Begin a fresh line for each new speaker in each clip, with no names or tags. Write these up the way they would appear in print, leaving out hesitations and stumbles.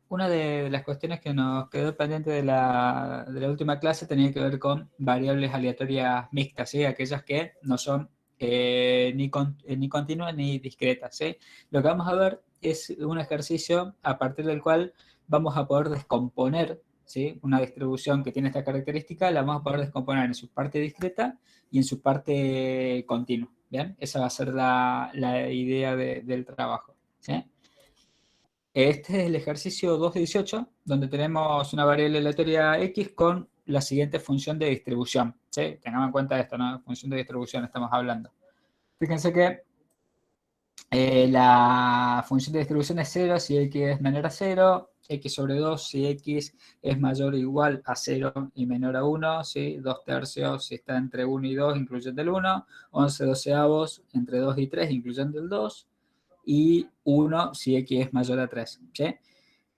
una de las cuestiones que nos quedó pendiente de la última clase tenía que ver con variables aleatorias mixtas, ¿sí? Aquellas que no son ni continuas ni discretas, ¿sí? Lo que vamos a ver es un ejercicio a partir del cual vamos a poder descomponer, ¿sí? Una distribución que tiene esta característica, la vamos a poder descomponer en su parte discreta y en su parte continua, ¿bien? Esa va a ser la idea del trabajo, ¿sí? Este es el ejercicio 2.18, donde tenemos una variable aleatoria x con la siguiente función de distribución, ¿sí? Tengamos en cuenta esto, ¿no? Función de distribución estamos hablando. Fíjense que la función de distribución es 0 si x es menor a 0, x sobre 2 si x es mayor o igual a 0 y menor a 1, ¿sí? 2 tercios si está entre 1 y 2, incluyendo el 1, 11 doceavos entre 2 y 3, incluyendo el 2, y 1 si x es mayor a 3, ¿sí?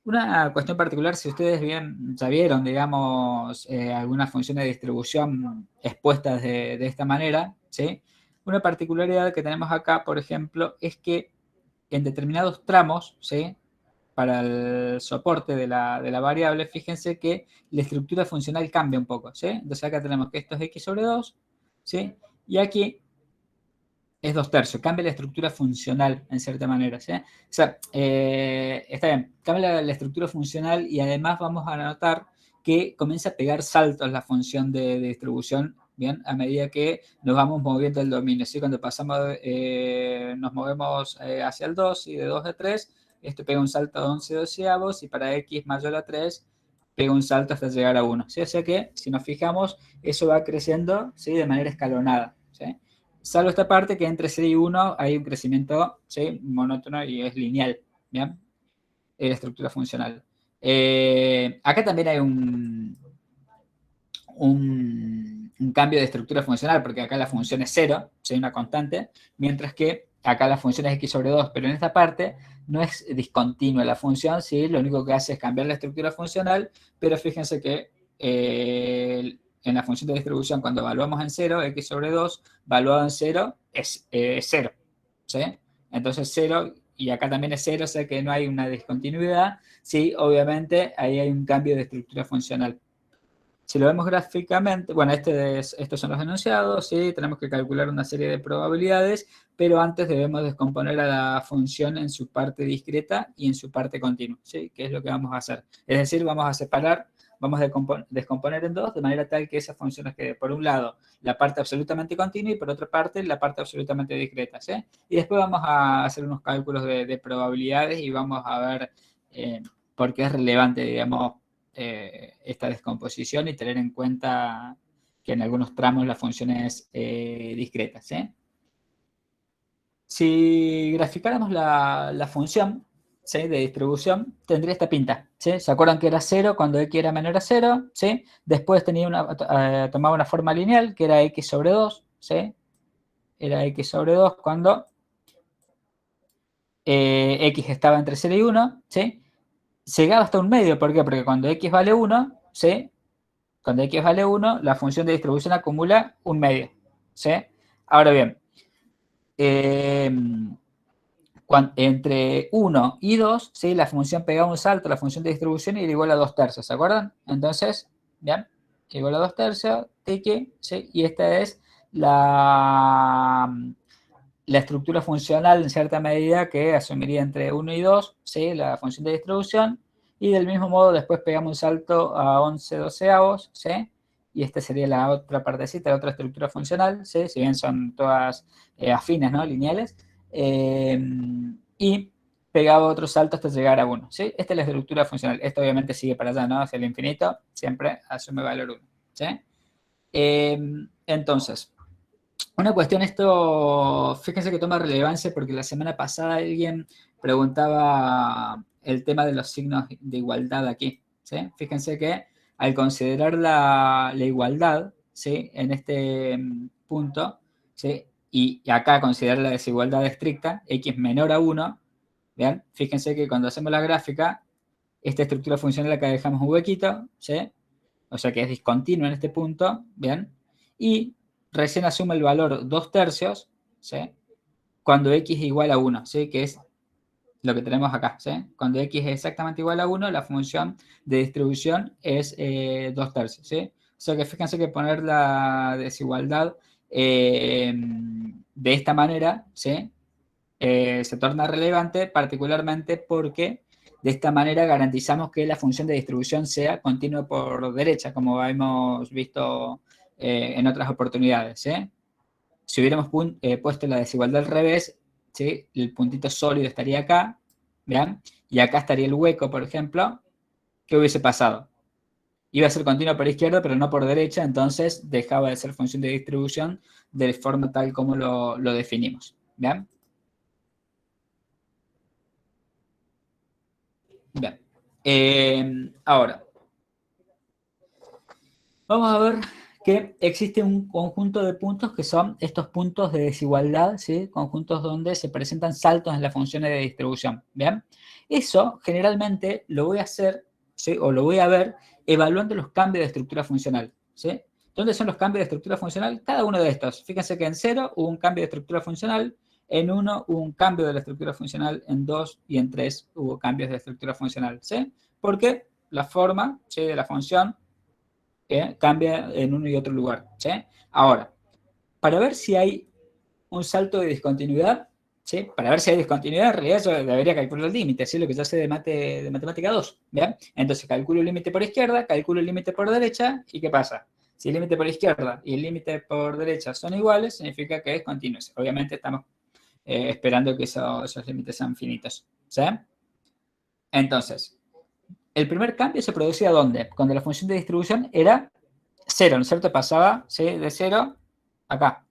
Una cuestión particular, si ustedes bien ya vieron, digamos, algunas funciones de distribución expuestas de esta manera, ¿sí? Una particularidad que tenemos acá, por ejemplo, es que en determinados tramos, ¿sí? Para el soporte de la variable, fíjense que la estructura funcional cambia un poco, ¿sí? Entonces acá tenemos que esto es x sobre 2, ¿sí? Y aquí es 2 tercios, cambia la estructura funcional en cierta manera, ¿sí? O sea, está bien, cambia la estructura funcional y además vamos a notar que comienza a pegar saltos la función de distribución, ¿bien? A medida que nos vamos moviendo el dominio, ¿sí? Cuando pasamos, nos movemos hacia el 2 y de 2 a 3, esto pega un salto a 11 doceavos y para x mayor a 3 pega un salto hasta llegar a 1, ¿sí? O sea que, si nos fijamos, eso va creciendo, ¿sí? De manera escalonada, ¿sí? Salvo esta parte que entre 0 y 1 hay un crecimiento, ¿sí? Monótono y es lineal, ¿bien? La estructura funcional. Acá también hay un cambio de estructura funcional, porque acá la función es 0, ¿sí? Una constante, mientras que acá la función es x sobre 2, pero en esta parte no es discontinua la función, ¿sí? Lo único que hace es cambiar la estructura funcional, pero fíjense que en la función de distribución, cuando evaluamos en 0, x sobre 2, valuado en 0, es 0, ¿sí? Entonces 0, y acá también es 0, o sea que no hay una discontinuidad, sí, obviamente ahí hay un cambio de estructura funcional. Si lo vemos gráficamente, bueno, estos son los enunciados, ¿sí? Tenemos que calcular una serie de probabilidades, pero antes debemos descomponer a la función en su parte discreta y en su parte continua, ¿sí? Que es lo que vamos a hacer. Es decir, vamos a separar, vamos a descomponer en dos, de manera tal que esa función nos quede, por un lado, la parte absolutamente continua y por otra parte, la parte absolutamente discreta, ¿sí? Y después vamos a hacer unos cálculos de probabilidades y vamos a ver por qué es relevante, digamos, esta descomposición y tener en cuenta que en algunos tramos la función es discreta, ¿sí? Si graficáramos la función, ¿sí? De distribución, tendría esta pinta, ¿sí? ¿Se acuerdan que era 0 cuando x era menor a 0? ¿Sí? Después tomaba una forma lineal que era x sobre 2, ¿sí? Era x sobre 2 cuando x estaba entre 0 y 1, ¿sí? Llegaba hasta un medio, ¿por qué? Porque cuando x vale 1, ¿sí? Cuando x vale 1, la función de distribución acumula un medio, ¿sí? Ahora bien, eh, entre 1 y 2, ¿sí? La función pegaba un salto, la función de distribución era igual a 2 tercios, ¿se acuerdan? Entonces, ¿bien? Igual a 2 tercios, tiki, ¿sí? Y esta es la estructura funcional en cierta medida que asumiría entre 1 y 2, ¿sí? La función de distribución, y del mismo modo después pegamos un salto a 11 doceavos, ¿sí? Y esta sería la otra partecita, la otra estructura funcional, ¿sí? Si bien son todas afines, ¿no? Lineales. Y pegaba otro salto hasta llegar a 1, ¿sí? Esta es la estructura funcional. Esto obviamente sigue para allá, ¿no? Hacia el infinito, siempre asume valor 1, ¿sí? Entonces, una cuestión, esto, fíjense que toma relevancia porque la semana pasada alguien preguntaba el tema de los signos de igualdad aquí, ¿sí? Fíjense que al considerar la igualdad, ¿sí? En este punto, ¿sí? Y acá considerar la desigualdad estricta, x menor a 1, ¿bien? Fíjense que cuando hacemos la gráfica, esta estructura funcional acá dejamos un huequito, ¿sí? O sea que es discontinua en este punto, ¿bien? Y recién asume el valor 2 tercios, ¿sí? Cuando x es igual a 1, ¿sí? Que es lo que tenemos acá, ¿sí? Cuando x es exactamente igual a 1, la función de distribución es 2 tercios, ¿sí? O sea que fíjense que poner la desigualdad de esta manera, ¿sí? Se torna relevante particularmente porque de esta manera garantizamos que la función de distribución sea continua por derecha, como hemos visto en otras oportunidades, ¿sí? Si hubiéramos puesto la desigualdad al revés, ¿sí? El puntito sólido estaría acá, ¿vean? Y acá estaría el hueco, por ejemplo. ¿Qué hubiese pasado? Iba a ser continua por izquierda, pero no por derecha, entonces dejaba de ser función de distribución de forma tal como lo definimos. ¿Vean? Bien. Ahora, vamos a ver que existe un conjunto de puntos que son estos puntos de desigualdad, ¿sí? Conjuntos donde se presentan saltos en las funciones de distribución. ¿Bien? Eso generalmente lo voy a hacer, ¿sí? O lo voy a ver evaluando los cambios de estructura funcional. ¿Sí? ¿Dónde son los cambios de estructura funcional? Cada uno de estos. Fíjense que en 0 hubo un cambio de estructura funcional, en 1 hubo un cambio de la estructura funcional, en 2 y en 3 hubo cambios de estructura funcional. ¿Sí? Porque la forma, ¿sí? De la función cambia en uno y otro lugar. ¿Sí? Ahora, para ver si hay un salto de discontinuidad, ¿sí? Para ver si hay discontinuidad, en realidad yo debería calcular el límite, ¿sí? Lo que yo sé de matemática 2. ¿Bien? Entonces calculo el límite por izquierda, calculo el límite por derecha, ¿y qué pasa? Si el límite por izquierda y el límite por derecha son iguales, significa que es continuo. Obviamente estamos esperando que esos límites sean finitos. ¿Sí? Entonces, el primer cambio se producía ¿dónde? Cuando la función de distribución era 0, ¿no es cierto? Pasaba, ¿sí? De 0 acá.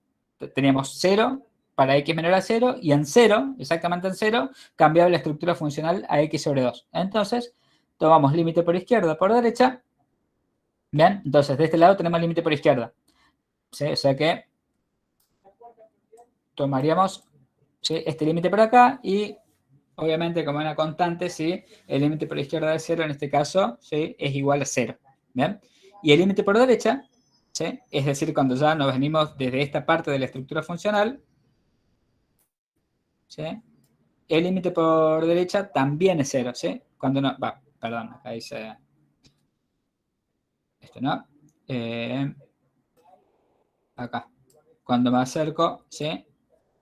Teníamos 0 para x menor a 0 y en 0, exactamente en 0, cambiaba la estructura funcional a x sobre 2. Entonces, tomamos límite por izquierda, por derecha. Bien, entonces de este lado tenemos límite por izquierda. ¿Sí? O sea que tomaríamos, ¿sí? Este límite por acá y obviamente como una constante, ¿sí? El límite por izquierda de 0 en este caso, ¿sí? Es igual a 0. ¿Bien? Y el límite por derecha, ¿sí? Es decir, cuando ya nos venimos desde esta parte de la estructura funcional, ¿sí? El límite por derecha también es 0, ¿sí? Cuando no, perdón, acá dice esto, ¿no? Acá. Cuando me acerco, ¿sí?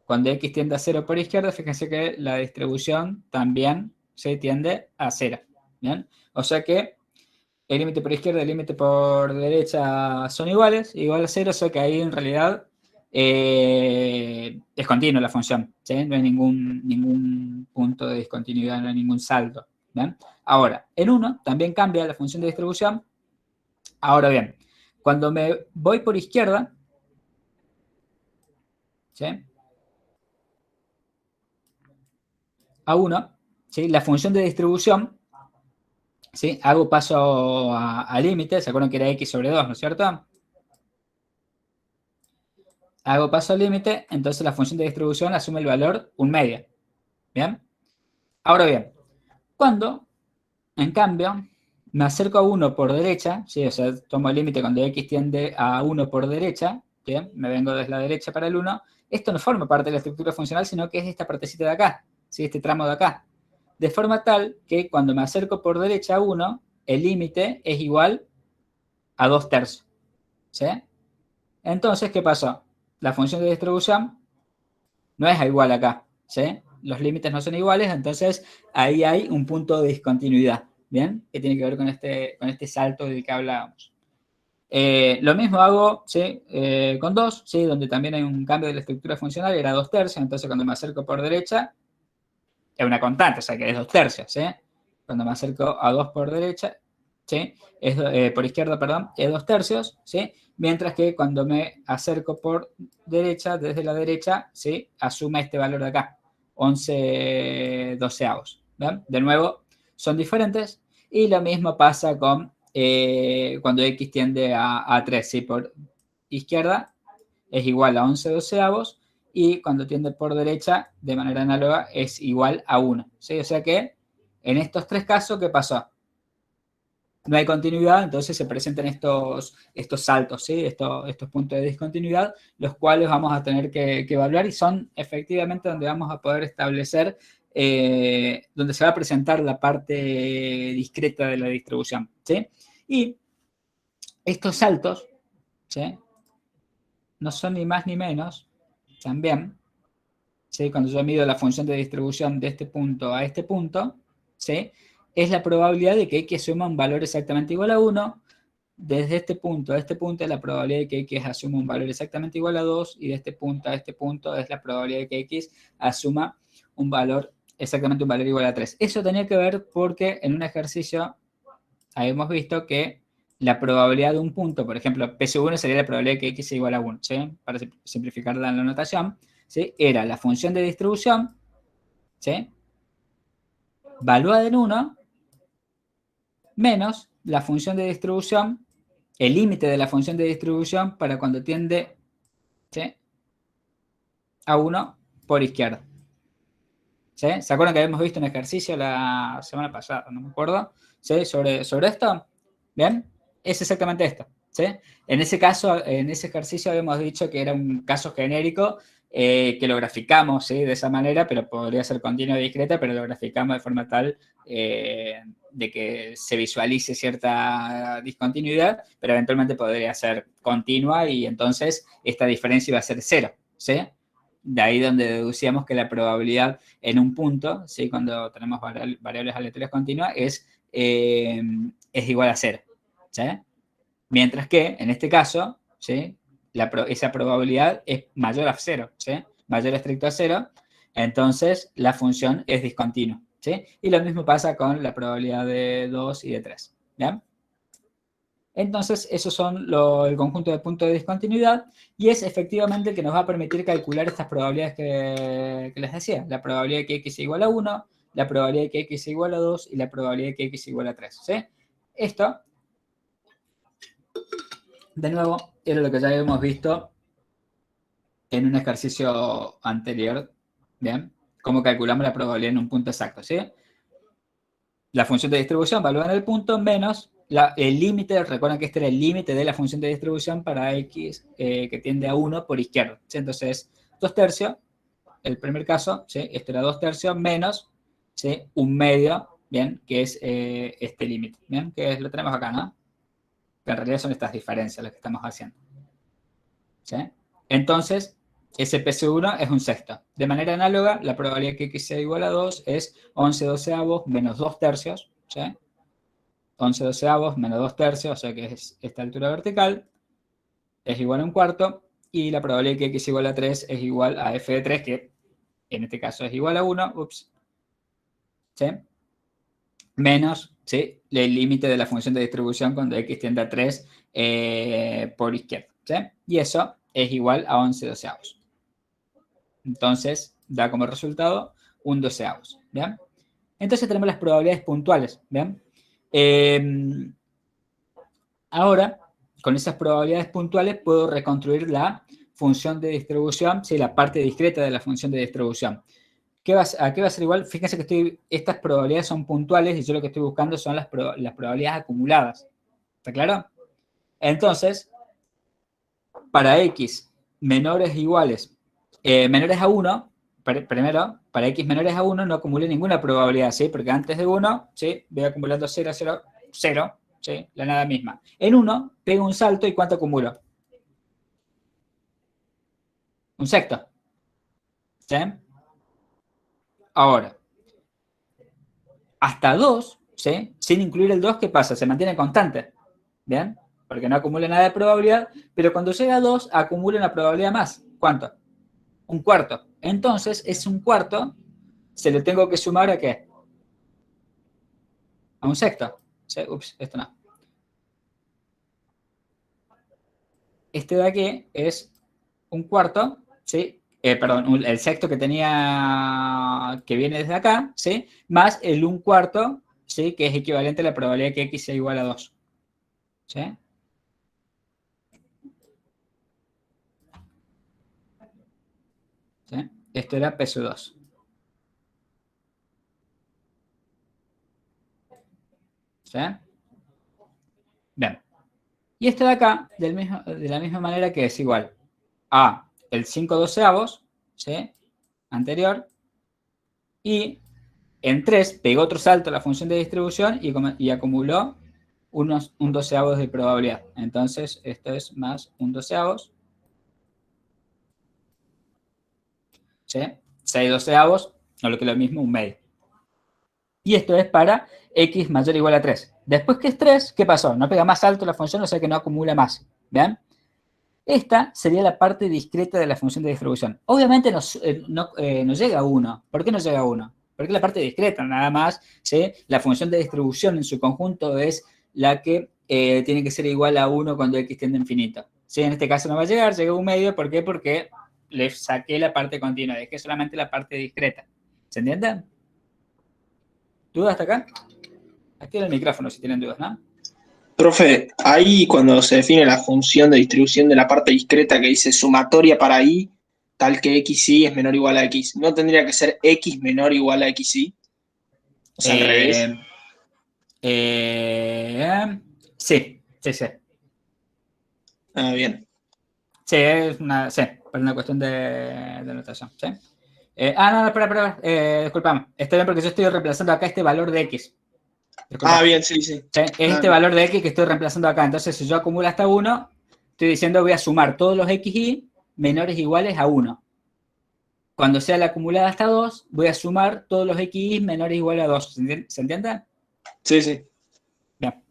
Cuando x tiende a 0 por izquierda, fíjense que la distribución también se tiende a 0. ¿Bien? O sea que el límite por izquierda y el límite por derecha son iguales, igual a 0, o sea que ahí en realidad es continua la función. ¿Sí? No hay ningún punto de discontinuidad, no hay ningún salto. ¿Bien? Ahora, en 1 también cambia la función de distribución. Ahora bien, cuando me voy por izquierda, ¿sí? A 1, ¿sí? La función de distribución, ¿sí? Hago paso a límite, ¿se acuerdan que era x sobre 2, ¿no es cierto? Hago paso al límite, entonces la función de distribución asume el valor 1 media. ¿Bien? Ahora bien, cuando, en cambio, me acerco a 1 por derecha, ¿sí? O sea, tomo el límite cuando x tiende a 1 por derecha, ¿bien? Me vengo desde la derecha para el 1, esto no forma parte de la estructura funcional, sino que es esta partecita de acá, ¿sí? Este tramo de acá. De forma tal que cuando me acerco por derecha a 1, el límite es igual a 2 tercios. ¿Sí? Entonces, ¿qué pasó? La función de distribución no es igual acá. ¿Sí? Los límites no son iguales, entonces ahí hay un punto de discontinuidad. ¿Bien? Que tiene que ver con este salto del que hablábamos. Lo mismo hago, ¿sí? Con 2, ¿sí? Donde también hay un cambio de la estructura funcional, era 2 tercios, entonces cuando me acerco por derecha, es una constante, o sea que es 2 tercios. ¿Sí? Cuando me acerco a 2 por derecha, ¿sí? Por izquierda, perdón, es 2 tercios, ¿sí? Mientras que cuando me acerco por derecha, desde la derecha, ¿sí? Asume este valor de acá, 11 doceavos. ¿Ven? De nuevo, son diferentes y lo mismo pasa con cuando x tiende a 3, ¿sí? Por izquierda es igual a 11 doceavos y cuando tiende por derecha, de manera análoga, es igual a 1. ¿Sí? O sea que en estos tres casos, ¿qué pasó? No hay continuidad, entonces se presentan estos saltos, ¿sí? Estos puntos de discontinuidad, los cuales vamos a tener que evaluar y son efectivamente donde vamos a poder establecer donde se va a presentar la parte discreta de la distribución, ¿sí? Y estos saltos, ¿sí? No son ni más ni menos, también, ¿sí? Cuando yo mido la función de distribución de este punto a este punto, ¿sí? Es la probabilidad de que X suma un valor exactamente igual a 1. Desde este punto a este punto es la probabilidad de que X asuma un valor exactamente igual a 2, y de este punto a este punto es la probabilidad de que X asuma un valor, exactamente un valor igual a 3. Eso tenía que ver porque en un ejercicio habíamos visto que la probabilidad de un punto, por ejemplo, PS1 sería la probabilidad de que X sea igual a 1, ¿sí? Para simplificarla en la notación, ¿sí? Era la función de distribución, ¿sí? Valuada en 1, menos la función de distribución, el límite de la función de distribución para cuando tiende, ¿sí?, a 1 por izquierda. ¿Sí? ¿Se acuerdan que habíamos visto un ejercicio la semana pasada? No me acuerdo. ¿Sí? Sobre esto. ¿Bien? Es exactamente esto. ¿Sí? En ese caso, en ese ejercicio habíamos dicho que era un caso genérico, que lo graficamos, ¿sí?, de esa manera, pero podría ser continua y discreta, pero lo graficamos de forma tal de que se visualice cierta discontinuidad, pero eventualmente podría ser continua y entonces esta diferencia iba a ser 0. ¿Sí? De ahí donde deducíamos que la probabilidad en un punto, ¿sí?, cuando tenemos variables aleatorias continuas, es igual a 0. ¿Sí? Mientras que, en este caso, ¿sí?, esa probabilidad es mayor a 0, ¿sí?, mayor estricto a 0, entonces la función es discontinua. ¿Sí? Y lo mismo pasa con la probabilidad de 2 y de 3. ¿Bien? Entonces, esos son el conjunto de puntos de discontinuidad, y es efectivamente el que nos va a permitir calcular estas probabilidades que les decía. La probabilidad de que X sea igual a 1, la probabilidad de que X sea igual a 2 y la probabilidad de que X sea igual a 3. ¿Sí? Esto, de nuevo, era lo que ya habíamos visto en un ejercicio anterior. ¿Bien? Cómo calculamos la probabilidad en un punto exacto. ¿Sí? La función de distribución valora en el punto menos el límite. Recuerden que este era el límite de la función de distribución para X que tiende a 1 por izquierda. ¿Sí? Entonces, 2 tercios, el primer caso, ¿sí?, este era 2 tercios menos, ¿sí?, 1/2, ¿bien?, que es este límite, ¿bien?, que lo tenemos acá, ¿no? Que en realidad son estas diferencias las que estamos haciendo. ¿Sí? Entonces, ese PC1 es un sexto. De manera análoga, la probabilidad de que X sea igual a 2 es 11/12 menos 2 tercios, ¿sí? 11/12 menos 2 tercios, o sea que es esta altura vertical, es igual a 1/4, y la probabilidad de que X igual a 3 es igual a f de 3, que en este caso es igual a 1, ¿sí?, menos, ¿sí?, el límite de la función de distribución cuando X tiende a 3 por izquierda, ¿sí? Y eso es igual a 11/12. Entonces, da como resultado un 12. ¿Bien? Entonces tenemos las probabilidades puntuales. ¿Bien? Ahora, con esas probabilidades puntuales puedo reconstruir la función de distribución, ¿sí?, la parte discreta de la función de distribución. ¿A qué va a ser igual? Fíjense que estas probabilidades son puntuales y yo lo que estoy buscando son las probabilidades acumuladas. ¿Está claro? Entonces, para X menores a 1, primero, para X menores a 1 no acumule ninguna probabilidad, ¿sí? Porque antes de 1, ¿sí?, voy acumulando 0, 0, 0, ¿sí?, la nada misma. En 1, pego un salto y ¿cuánto acumulo? Un sexto. ¿Sí? Ahora, hasta 2, ¿sí?, sin incluir el 2, ¿qué pasa? Se mantiene constante. ¿Bien? Porque no acumula nada de probabilidad, pero cuando llega a 2, acumula una probabilidad más. ¿Cuánto? Un cuarto. Entonces, es un cuarto, se le tengo que sumar ¿a qué? A un sexto. ¿Sí? Ups, esto no. Este de aquí es un cuarto, ¿sí? Perdón, el sexto que tenía, que viene desde acá, ¿sí?, más el un cuarto, ¿sí?, que es equivalente a la probabilidad de que X sea igual a 2. ¿Sí? ¿Sí? Esto era peso 2. ¿Sí? Bien. Y esto de acá, de la misma manera, que es igual a el 5/12, ¿sí?, anterior, y En 3 pegó otro salto a la función de distribución y acumuló un doceavos de probabilidad. Entonces, esto es más un doceavos. ¿Sí? 6 doceavos, o lo que es lo mismo, un medio. Y esto es para x mayor o igual a 3. Después que es 3, ¿qué pasó? No pega más alto la función, o sea que no acumula más. ¿Bien? Esta sería la parte discreta de la función de distribución. Obviamente no llega a 1. ¿Por qué no llega a 1? Porque la parte discreta, nada más, ¿sí? La función de distribución en su conjunto es la que tiene que ser igual a 1 cuando x tiende a infinito. ¿Sí? En este caso no va a llegar, llega a un medio. ¿Por qué? Porque le saqué la parte continua, dejé solamente la parte discreta. ¿Se entiende? ¿Dudas hasta acá? Activa el micrófono si tienen dudas, ¿no?
Profe, ahí cuando se define la función de distribución de la parte discreta que dice sumatoria para i, tal que xy es menor o igual a x, ¿no tendría que ser x menor o igual a xy? O sea, al revés.
Eh, sí, sí, sí.
Ah, bien.
Sí, sí, por una cuestión de notación. ¿Sí? No, espera, disculpame. Está bien porque yo estoy reemplazando acá este valor de x.
Ah,
Disculpa.
bien, sí, sí.
¿Sí? Es
Ah,
este valor de x que estoy reemplazando acá. Entonces, si yo acumulo hasta 1, estoy diciendo voy a sumar todos los xy menores o iguales a 1. Cuando sea la acumulada hasta 2, voy a sumar todos los xy menores o iguales a 2. ¿Se entiende?
sí, sí.
Bien.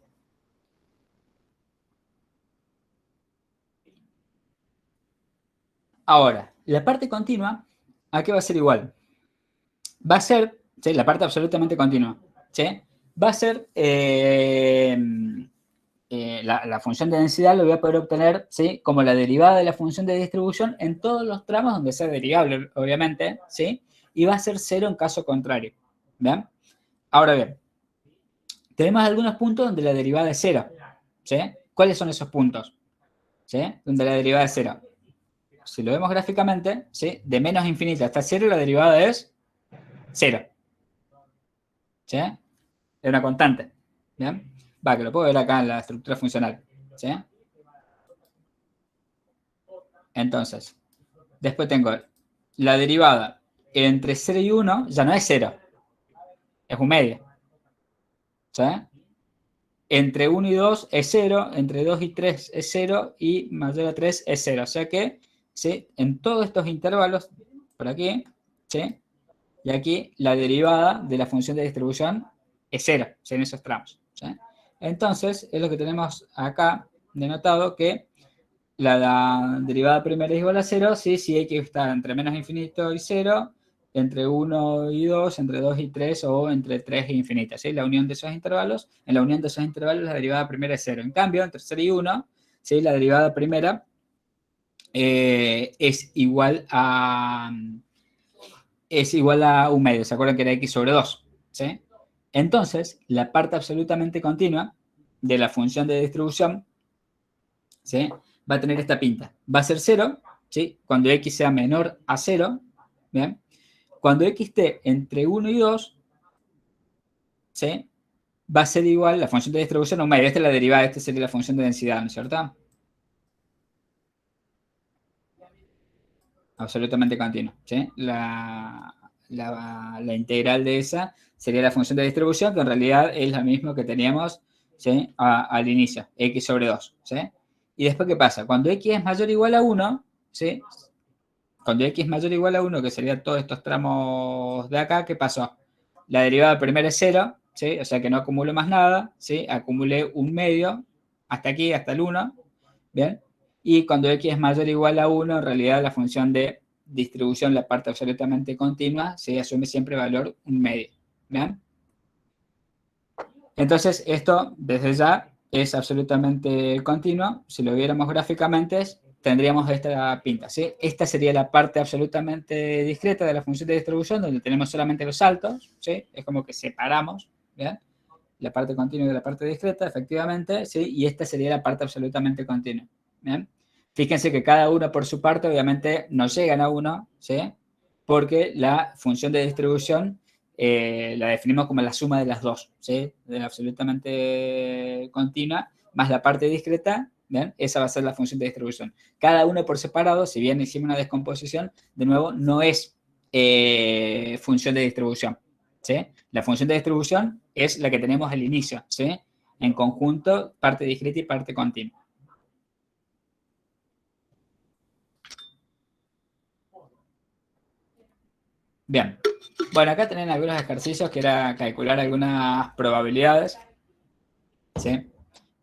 Ahora, la parte continua, ¿a qué va a ser igual? Va a ser, ¿sí? La parte absolutamente continua, ¿sí? Va a ser la función de densidad, lo voy a poder obtener, ¿sí? Como la derivada de la función de distribución en todos los tramos donde sea derivable, obviamente, ¿sí? Y va a ser 0 en caso contrario, ¿bien? Ahora bien, tenemos algunos puntos donde la derivada es 0, ¿sí? ¿Cuáles son esos puntos? ¿Sí? Donde la derivada es 0. Si lo vemos gráficamente, ¿sí? De menos infinito hasta 0, la derivada es 0. ¿Sí? Es una constante. ¿Bien? Va, que lo puedo ver acá en la estructura funcional. ¿Sí? Entonces, después tengo la derivada entre 0 y 1, ya no es 0, es un medio. ¿Sí? Entre 1 y 2 es 0, entre 2 y 3 es 0 y mayor a 3 es 0. O sea que, ¿sí? En todos estos intervalos, por aquí, ¿sí? Y aquí la derivada de la función de distribución es 0, ¿sí? En esos tramos. ¿Sí? Entonces, es lo que tenemos acá denotado que la derivada primera es igual a 0, ¿sí? Si x está entre menos infinito y 0, entre 1 y 2, entre 2 y 3 o entre 3 e infinita. ¿Sí? La unión de esos intervalos, en la unión de esos intervalos la derivada primera es 0. En cambio, entre 0 y 1, ¿sí? La derivada primera es igual a un medio. ¿Se acuerdan que era x sobre 2? ¿Sí? Entonces, la parte absolutamente continua de la función de distribución, ¿sí? Va a tener esta pinta. Va a ser 0, ¿sí? Cuando x sea menor a 0, ¿bien? Cuando x esté entre 1 y 2, ¿sí? Va a ser igual la función de distribución a un medio. Esta es la derivada, esta sería la función de densidad, ¿no es cierto? Absolutamente continua, ¿sí? La integral de esa sería la función de distribución, que en realidad es la misma que teníamos, ¿sí? Al inicio, x sobre 2, ¿sí? Y después, ¿qué pasa? Cuando x es mayor o igual a 1, ¿sí? Cuando x es mayor o igual a 1, que serían todos estos tramos de acá, ¿qué pasó? La derivada primera es 0, ¿sí? O sea que no acumulo más nada, ¿sí? Acumulé un medio hasta aquí, hasta el 1, ¿bien? Y cuando x es mayor o igual a 1, en realidad la función de distribución, la parte absolutamente continua, se asume siempre valor un medio, ¿bien? Entonces, esto desde ya es absolutamente continuo. Si lo viéramos gráficamente, tendríamos esta pinta, ¿sí? Esta sería la parte absolutamente discreta de la función de distribución, donde tenemos solamente los saltos, ¿sí? Es como que separamos, ¿bien? La parte continua de la parte discreta, efectivamente, ¿sí? Y esta sería la parte absolutamente continua, ¿bien? Fíjense que cada uno por su parte, obviamente, no llegan a 1, ¿sí? Porque la función de distribución la definimos como la suma de las dos, ¿sí? De la absolutamente continua más la parte discreta, ¿bien? Esa va a ser la función de distribución. Cada uno por separado, si bien hicimos una descomposición, de nuevo, no es función de distribución, ¿sí? La función de distribución es la que tenemos al inicio, ¿sí? En conjunto, parte discreta y parte continua. Bien. Bueno, acá tienen algunos ejercicios que era calcular algunas probabilidades, ¿sí?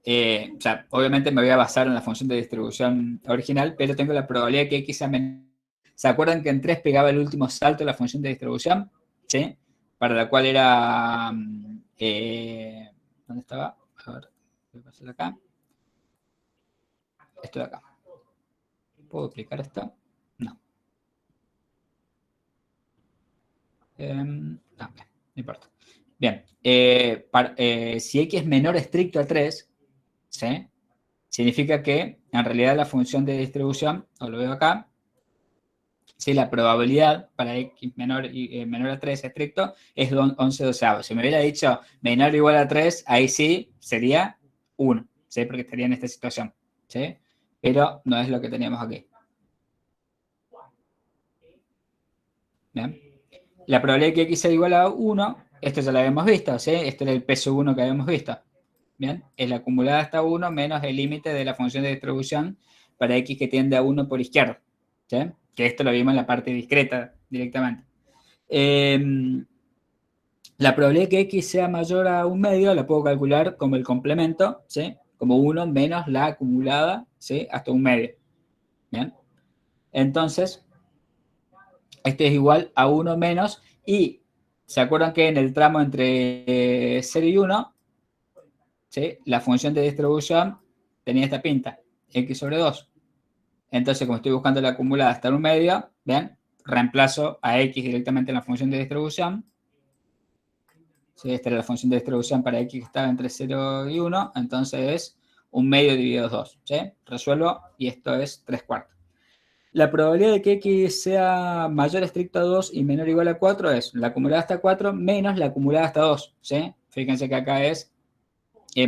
O sea, obviamente me voy a basar en la función de distribución original, pero tengo la probabilidad que X sea menor. ¿Se acuerdan que en 3 pegaba el último salto de la función de distribución? ¿Sí? Para la cual era... ¿dónde estaba? A ver, voy a pasar acá. Esto de acá. ¿Puedo aplicar esto? No. No, no importa. Bien. Si X es menor estricto a 3, ¿sí? Significa que en realidad la función de distribución, os lo veo acá, si la probabilidad para X menor a 3 estricto es 11 doceavos. Si me hubiera dicho menor o igual a 3, ahí sí sería 1, ¿sí? Porque estaría en esta situación, ¿sí? Pero no es lo que teníamos aquí. ¿Bien? La probabilidad de que X sea igual a 1, esto ya lo habíamos visto, ¿sí? Este era el peso 1 que habíamos visto. ¿Bien? Es la acumulada hasta 1 menos el límite de la función de distribución para X que tiende a 1 por izquierda, ¿sí? Que esto lo vimos en la parte discreta directamente. La probabilidad de que X sea mayor a 1/2 la puedo calcular como el complemento, ¿sí? Como 1 menos la acumulada, ¿sí? Hasta 1/2. ¿Bien? Entonces, este es igual a 1 menos, y ¿se acuerdan que en el tramo entre 0 y 1, ¿sí? La función de distribución tenía esta pinta, X sobre 2. Entonces, como estoy buscando la acumulada hasta 1/2, ¿ven? Reemplazo a X directamente en la función de distribución. ¿Sí? Esta era la función de distribución para X que estaba entre 0 y 1, entonces es 1/2 dividido 2, ¿sí? Resuelvo y esto es 3/4. La probabilidad de que X sea mayor estricto a 2 y menor o igual a 4 es la acumulada hasta 4 menos la acumulada hasta 2, ¿sí? Fíjense que acá es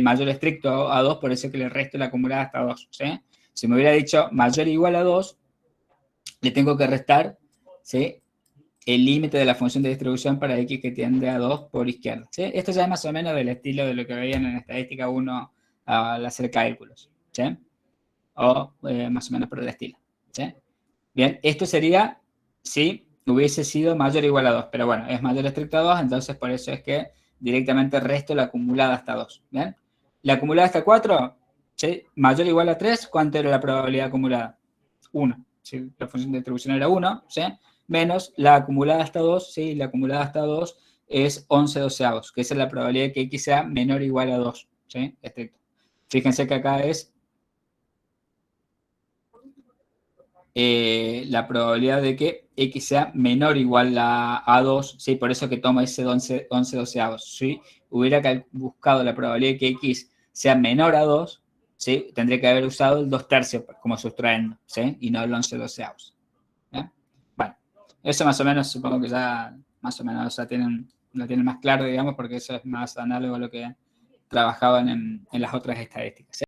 mayor estricto a 2, por eso que le resto la acumulada hasta 2, ¿sí? Si me hubiera dicho mayor o igual a 2, le tengo que restar, ¿sí? El límite de la función de distribución para X que tiende a 2 por izquierda, ¿sí? Esto ya es más o menos del estilo de lo que veían en estadística 1 al hacer cálculos, ¿sí? O más o menos por el estilo, ¿sí? Bien, esto sería si hubiese sido mayor o igual a 2, pero bueno, es mayor estricto a 2, entonces por eso es que directamente resto la acumulada hasta 2, ¿bien? La acumulada hasta 4, ¿sí? Mayor o igual a 3, ¿cuánto era la probabilidad acumulada? 1, ¿sí? La función de distribución era 1, ¿sí? Menos la acumulada hasta 2, ¿sí? La acumulada hasta 2 es 11 doceavos, que esa es la probabilidad de que X sea menor o igual a 2, ¿sí? Estricto. Fíjense que acá es la probabilidad de que X sea menor o igual a 2, ¿sí? Por eso que toma ese 11 doceavos. Si hubiera buscado la probabilidad de que X sea menor a 2, ¿sí? Tendría que haber usado el 2/3 como sustraendo, ¿sí? Y no el 11 doceavos. ¿Eh? Bueno, eso más o menos supongo que ya más o menos lo tienen más claro, digamos, porque eso es más análogo a lo que trabajaban en las otras estadísticas, ¿sí?